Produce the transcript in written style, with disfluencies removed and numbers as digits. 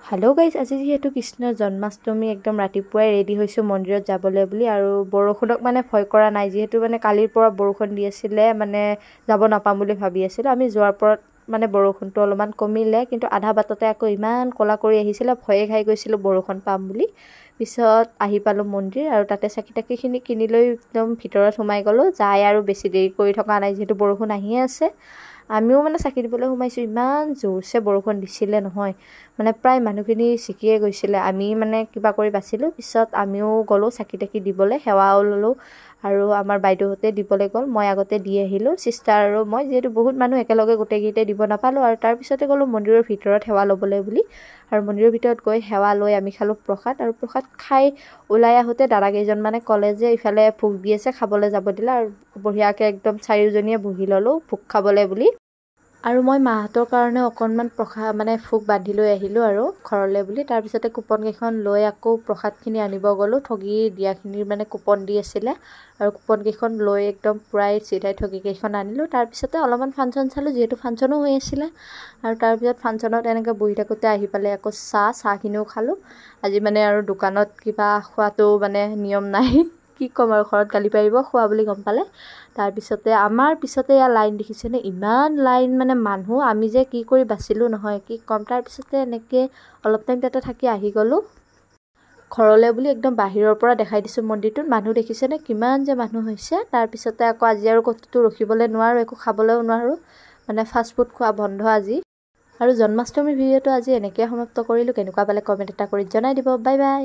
Hello' guys, আজি যিহেতু কৃষ্ণৰ জন্মাষ্টমী একদম ৰাতিপুৱাই ৰেডি হৈছোঁ মন্দিৰত যাবলৈ বুলি। আৰু বৰষুণক মানে ভয় কৰা নাই, যিহেতু মানে কালিৰ পৰা বৰষুণ দি আছিলে, মানে যাব নাপাম বুলি ভাবি আছিলোঁ। আমি যোৱাৰ পৰত মানে বৰষুণটো অলপমান কমিলে, কিন্তু আধা বাটতে আকৌ ইমান ক'লা কৰি আহিছিলে, ভয়ে খাই গৈছিলোঁ বৰষুণ পাম বুলি। পিছত আহি পালোঁ মন্দিৰ, আৰু তাতে চাকি তাকিখিনি কিনি লৈ একদম ভিতৰত সোমাই গ'লোঁ। যাই আৰু বেছি দেৰি কৰি থকা নাই, যিহেতু বৰষুণ আহিয়ে আছে। আমিও মানে চাকি দিবলৈ সোমাইছোঁ, ইমান জোৰছে বৰষুণ দিছিলে নহয়, মানে প্ৰায় মানুহখিনি ছিকিয়ে গৈছিলে। আমি মানে কিবা কৰি বাচিলোঁ। পিছত আমিও গ'লোঁ চাকি তাকি দিবলৈ, সেৱাও ল'লোঁ, আৰু আমাৰ বাইদেউহঁতে দিবলৈ গ'ল। মই আগতে দি আহিলোঁ, চিষ্টাৰ আৰু মই, যিহেতু বহুত মানুহ একেলগে গোটেইকেইটাই দিব নাপালোঁ। আৰু তাৰপিছতে গ'লোঁ মন্দিৰৰ ভিতৰত সেৱা ল'বলৈ বুলি। আৰু মন্দিৰৰ ভিতৰত গৈ সেৱা লৈ আমি খালোঁ প্ৰসাদ, আৰু প্ৰসাদ খাই ওলাই আহোঁতে দাদা কেইজনমানে ক'লে যে ইফালে ভোগ দি আছে, খাবলৈ যাব দিলে। আৰু বঢ়িয়াকৈ একদম চাৰিওজনীয়ে বহি ল'লোঁ ভোগ খাবলৈ বুলি। আৰু মই মাহঁতৰ কাৰণে অকণমান মানে ভোগ বান্ধি লৈ আহিলোঁ আৰু ঘৰলৈ বুলি। তাৰপিছতে কুপনকেইখন লৈ আকৌ প্ৰসাদখিনি আনিব গ'লোঁ। ঠগি দিয়াখিনিৰ মানে কুপন দি আছিলে, আৰু কুপনকেইখন লৈ একদম পূৰাই চিধাই ঠগিকেইখন আনিলোঁ। তাৰপিছতে অলপমান ফাংচন চালোঁ, যিহেতু ফাংচনো হৈ আছিলে। আৰু তাৰপিছত ফাংচনত এনেকৈ বহি থাকোঁতে আহি পালে আকৌ চাহখিনিও খালোঁ। আজি মানে আৰু দোকানত কিবা খোৱাটো মানে নিয়ম নাই, কি ক'ম আৰু, ঘৰত গালি পাৰিব খোৱা বুলি গম পালে। তাৰপিছতে আমাৰ পিছতে ইয়াৰ লাইন দেখিছেনে, ইমান লাইন মানে মানুহ, আমি যে কি কৰি বাচিলোঁ নহয়, কি ক'ম। তাৰপিছতে এনেকৈ অলপ টাইম তাতে থাকি আহি গ'লোঁ ঘৰলৈ বুলি। একদম বাহিৰৰ পৰা দেখাই দিছোঁ মন্দিৰটোত, মানুহ দেখিছেনে কিমান যে মানুহ হৈছে। তাৰপিছতে আকৌ আজি আৰু ক'তো ৰখিবলৈ নোৱাৰোঁ, একো খাবলৈও নোৱাৰোঁ, মানে ফাষ্টফুড খোৱা বন্ধ আজি। আৰু জন্মাষ্টমীৰ ভিডিঅ'টো আজি এনেকৈ সমাপ্ত কৰিলোঁ। কেনেকুৱা পালে কমেণ্ট এটা কৰি জনাই দিব। Bye bye.